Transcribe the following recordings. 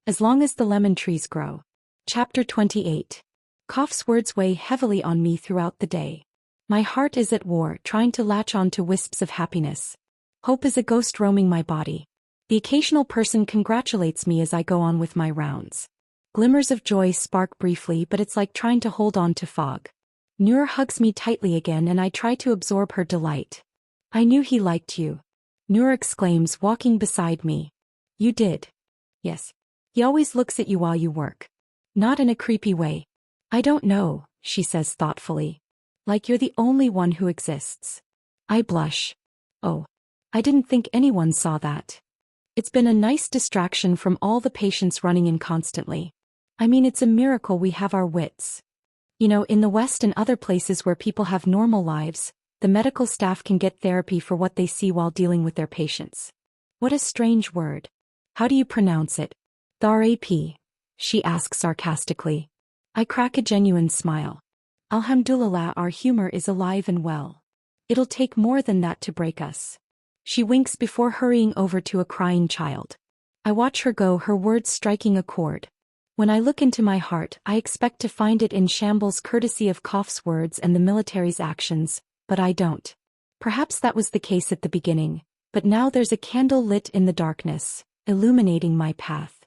As long as the lemon trees grow. Chapter 28. Cough's words weigh heavily on me throughout the day. My heart is at war, trying to latch on to wisps of happiness. Hope is a ghost roaming my body. The occasional person congratulates me as I go on with my rounds. Glimmers of joy spark briefly, but it's like trying to hold on to fog. Noor hugs me tightly again and I try to absorb her delight. I knew he liked you. Noor exclaims, walking beside me. You did. Yes. He always looks at you while you work. Not in a creepy way. I don't know, she says thoughtfully. Like you're the only one who exists. I blush. Oh. I didn't think anyone saw that. It's been a nice distraction from all the patients running in constantly. I mean, it's a miracle we have our wits. You know, in the West and other places where people have normal lives, the medical staff can get therapy for what they see while dealing with their patients. What a strange word. How do you pronounce it? Therapy, she asks sarcastically. I crack a genuine smile. Alhamdulillah, our humor is alive and well. It'll take more than that to break us. She winks before hurrying over to a crying child. I watch her go, her words striking a chord. When I look into my heart, I expect to find it in shambles courtesy of Cough's words and the military's actions, but I don't. Perhaps that was the case at the beginning, but now there's a candle lit in the darkness, illuminating my path.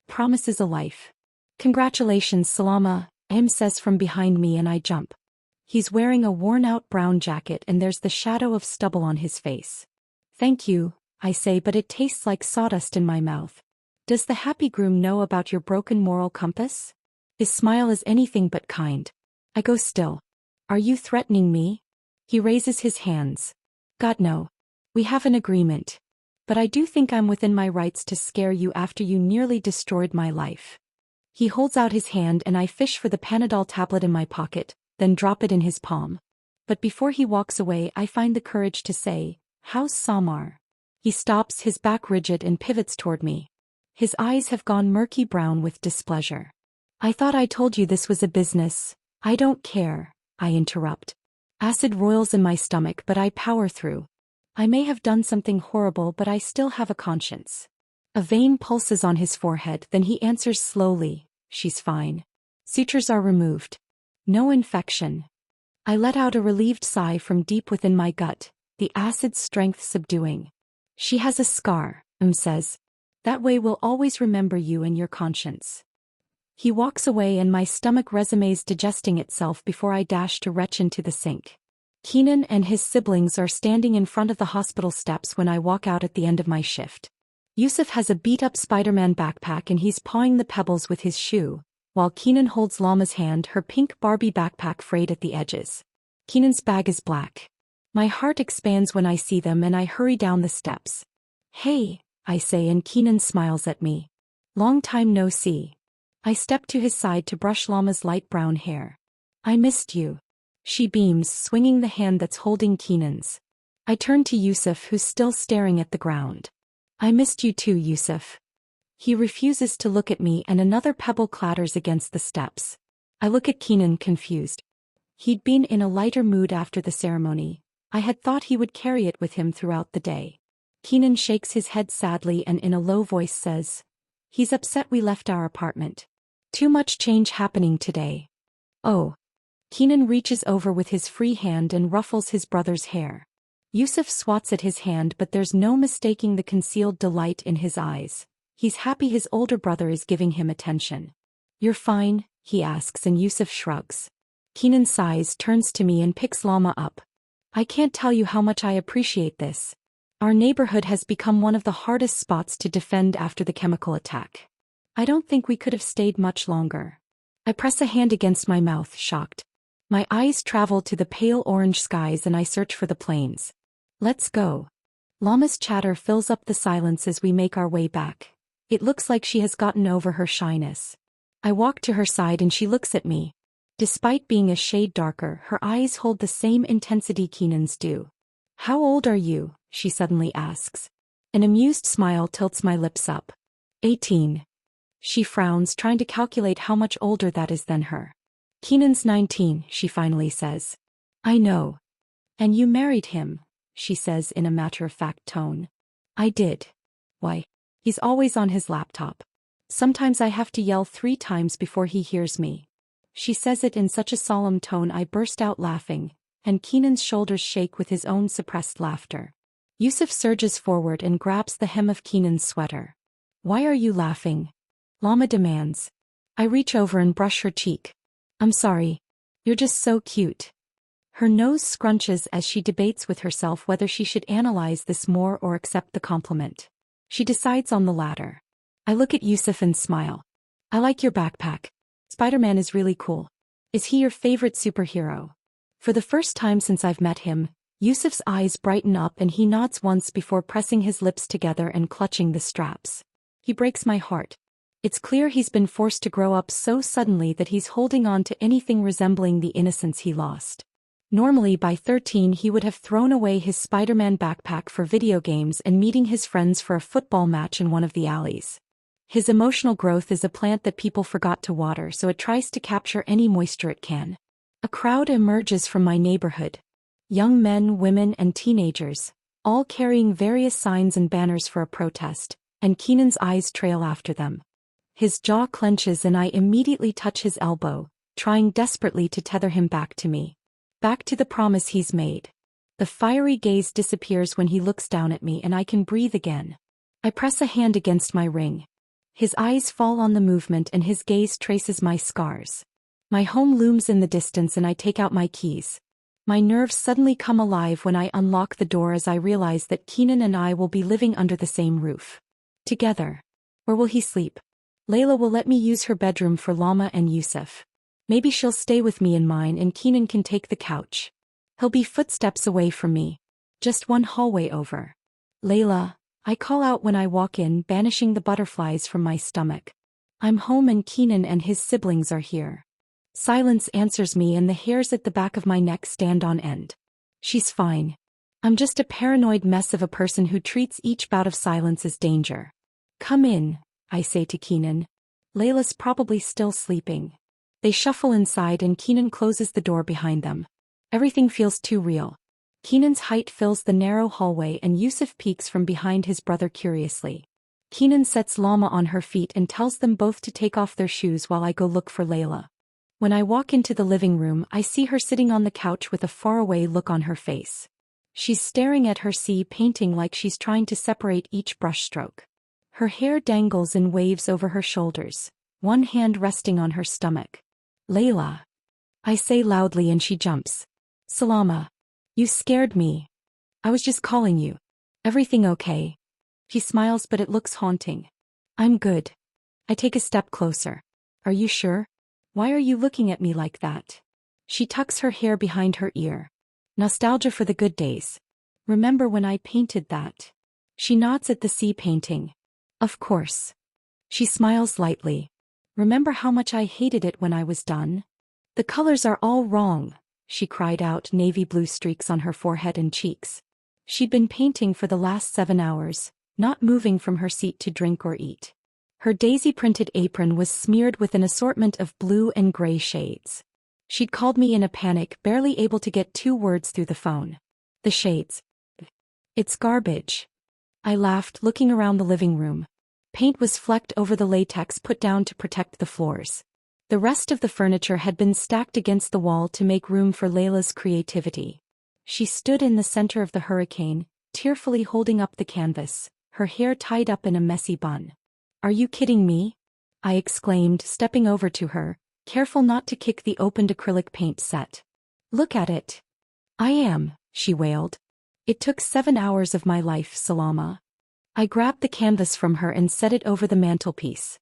Promises a life. Congratulations, Salama, says from behind me and I jump. He's wearing a worn-out brown jacket and there's the shadow of stubble on his face. Thank you, I say, but it tastes like sawdust in my mouth. Does the happy groom know about your broken moral compass? His smile is anything but kind. I go still. Are you threatening me? He raises his hands. God, no. We have an agreement. But I do think I'm within my rights to scare you after you nearly destroyed my life. He holds out his hand and I fish for the Panadol tablet in my pocket, then drop it in his palm. But before he walks away, I find the courage to say, "How's Samar?" He stops, his back rigid, and pivots toward me. His eyes have gone murky brown with displeasure. I thought I told you this was a business. I don't care, I interrupt. Acid roils in my stomach, but I power through. I may have done something horrible, but I still have a conscience. A vein pulses on his forehead, then he answers slowly, "She's fine. Sutures are removed. No infection." I let out a relieved sigh from deep within my gut, the acid's strength subduing. "She has a scar," says. "That way we'll always remember you and your conscience." He walks away and my stomach resumes digesting itself before I dash to retch into the sink. Kenan and his siblings are standing in front of the hospital steps when I walk out at the end of my shift. Yusuf has a beat-up Spider-Man backpack and he's pawing the pebbles with his shoe, while Kenan holds Lama's hand, her pink Barbie backpack frayed at the edges. Kenan's bag is black. My heart expands when I see them and I hurry down the steps. "Hey," I say, and Kenan smiles at me. "Long time no see." I step to his side to brush Lama's light brown hair. "I missed you." She beams, swinging the hand that's holding Kenan's. I turn to Yusuf, who's still staring at the ground. "I missed you too, Yusuf." He refuses to look at me and another pebble clatters against the steps. I look at Kenan, confused. He'd been in a lighter mood after the ceremony. I had thought he would carry it with him throughout the day. Kenan shakes his head sadly and in a low voice says, "He's upset we left our apartment. Too much change happening today." "Oh." Kenan reaches over with his free hand and ruffles his brother's hair. Yusuf swats at his hand, but there's no mistaking the concealed delight in his eyes. He's happy his older brother is giving him attention. "You're fine?" he asks and Yusuf shrugs. Kenan sighs, turns to me and picks Lama up. "I can't tell you how much I appreciate this. Our neighborhood has become one of the hardest spots to defend after the chemical attack. I don't think we could have stayed much longer." I press a hand against my mouth, shocked. My eyes travel to the pale orange skies and I search for the planes. "Let's go." Lama's chatter fills up the silence as we make our way back. It looks like she has gotten over her shyness. I walk to her side and she looks at me. Despite being a shade darker, her eyes hold the same intensity Kenan's do. "How old are you?" she suddenly asks. An amused smile tilts my lips up. 18. She frowns, trying to calculate how much older that is than her. "Kenan's 19, she finally says. "I know. And you married him," she says in a matter-of-fact tone. "I did." "Why? He's always on his laptop." Sometimes I have to yell 3 times before he hears me. She says it in such a solemn tone I burst out laughing, and Kenan's shoulders shake with his own suppressed laughter. Yusuf surges forward and grabs the hem of Kenan's sweater. Why are you laughing? Lama demands. I reach over and brush her cheek. I'm sorry. You're just so cute. Her nose scrunches as she debates with herself whether she should analyze this more or accept the compliment. She decides on the latter. I look at Yusuf and smile. I like your backpack. Spider-Man is really cool. Is he your favorite superhero? For the first time since I've met him, Yusuf's eyes brighten up and he nods once before pressing his lips together and clutching the straps. He breaks my heart. It's clear he's been forced to grow up so suddenly that he's holding on to anything resembling the innocence he lost. Normally by 13 he would have thrown away his Spider-Man backpack for video games and meeting his friends for a football match in one of the alleys. His emotional growth is a plant that people forgot to water, so it tries to capture any moisture it can. A crowd emerges from my neighborhood. Young men, women, and teenagers, all carrying various signs and banners for a protest, and Kenan's eyes trail after them. His jaw clenches and I immediately touch his elbow, trying desperately to tether him back to me. Back to the promise he's made. The fiery gaze disappears when he looks down at me and I can breathe again. I press a hand against my ring. His eyes fall on the movement and his gaze traces my scars. My home looms in the distance and I take out my keys. My nerves suddenly come alive when I unlock the door as I realize that Kenan and I will be living under the same roof. Together. Where will he sleep? Layla will let me use her bedroom for Lama and Yusuf. Maybe she'll stay with me in mine and Kenan can take the couch. He'll be footsteps away from me. Just one hallway over. Layla, I call out when I walk in, banishing the butterflies from my stomach. I'm home and Kenan and his siblings are here. Silence answers me and the hairs at the back of my neck stand on end. She's fine. I'm just a paranoid mess of a person who treats each bout of silence as danger. Come in, I say to Kenan. Layla's probably still sleeping. They shuffle inside and Kenan closes the door behind them. Everything feels too real. Kenan's height fills the narrow hallway and Yusuf peeks from behind his brother curiously. Kenan sets Lama on her feet and tells them both to take off their shoes while I go look for Layla. When I walk into the living room, I see her sitting on the couch with a faraway look on her face. She's staring at her sea painting like she's trying to separate each brushstroke. Her hair dangles in waves over her shoulders, one hand resting on her stomach. Layla. I say loudly and she jumps. Salama. You scared me. I was just calling you. Everything okay? She smiles but it looks haunting. I'm good. I take a step closer. Are you sure? Why are you looking at me like that? She tucks her hair behind her ear. Nostalgia for the good days. Remember when I painted that? She nods at the sea painting. Of course. She smiles lightly. Remember how much I hated it when I was done? The colors are all wrong, she cried out, navy blue streaks on her forehead and cheeks. She'd been painting for the last 7 hours, not moving from her seat to drink or eat. Her daisy-printed apron was smeared with an assortment of blue and gray shades. She'd called me in a panic, barely able to get 2 words through the phone. The shades. It's garbage. I laughed, looking around the living room. Paint was flecked over the latex put down to protect the floors. The rest of the furniture had been stacked against the wall to make room for Layla's creativity. She stood in the center of the hurricane, tearfully holding up the canvas, her hair tied up in a messy bun. Are you kidding me? I exclaimed, stepping over to her, careful not to kick the opened acrylic paint set. Look at it. I am, she wailed. It took 7 hours of my life, Salama. I grabbed the canvas from her and set it over the mantelpiece.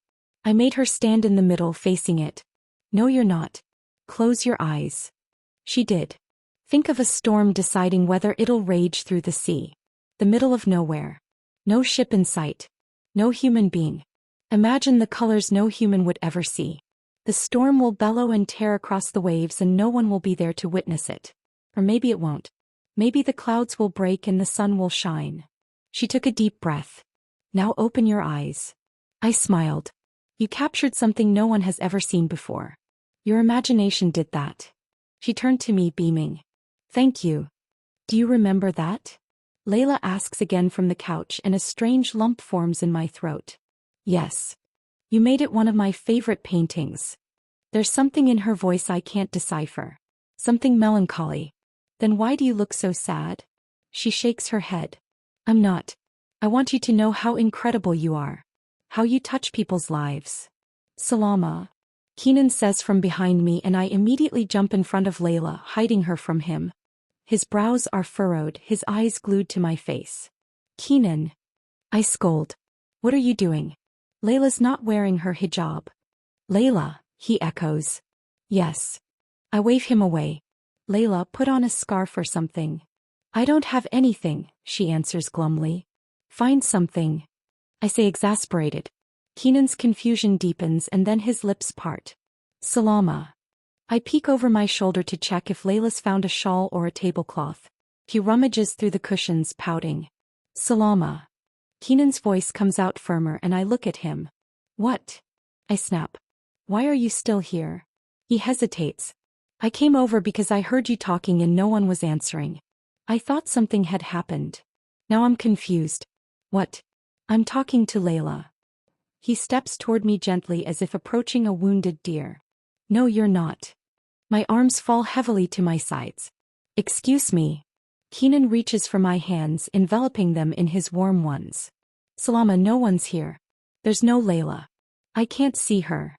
I made her stand in the middle facing it. No, you're not. Close your eyes. She did. Think of a storm deciding whether it'll rage through the sea. The middle of nowhere. No ship in sight. No human being. Imagine the colors no human would ever see. The storm will bellow and tear across the waves and no one will be there to witness it. Or maybe it won't. Maybe the clouds will break and the sun will shine. She took a deep breath. Now open your eyes. I smiled. You captured something no one has ever seen before. Your imagination did that. She turned to me, beaming. Thank you. Do you remember that? Layla asks again from the couch and a strange lump forms in my throat. Yes. You made it one of my favorite paintings. There's something in her voice I can't decipher. Something melancholy. Then why do you look so sad? She shakes her head. I'm not. I want you to know how incredible you are. How you touch people's lives. Salama. Kenan says from behind me, and I immediately jump in front of Layla, hiding her from him. His brows are furrowed, his eyes glued to my face. Kenan. I scold. What are you doing? Layla's not wearing her hijab. Layla, he echoes. Yes. I wave him away. Layla, put on a scarf or something. I don't have anything, she answers glumly. Find something. I say, exasperated. Kenan's confusion deepens and then his lips part. Salama. I peek over my shoulder to check if Layla's found a shawl or a tablecloth. He rummages through the cushions, pouting. Salama. Kenan's voice comes out firmer and I look at him. What? I snap. Why are you still here? He hesitates. I came over because I heard you talking and no one was answering. I thought something had happened. Now I'm confused. What? I'm talking to Layla. He steps toward me gently as if approaching a wounded deer. No, you're not. My arms fall heavily to my sides. Excuse me. Kenan reaches for my hands, enveloping them in his warm ones. Salama, no one's here. There's no Layla. I can't see her.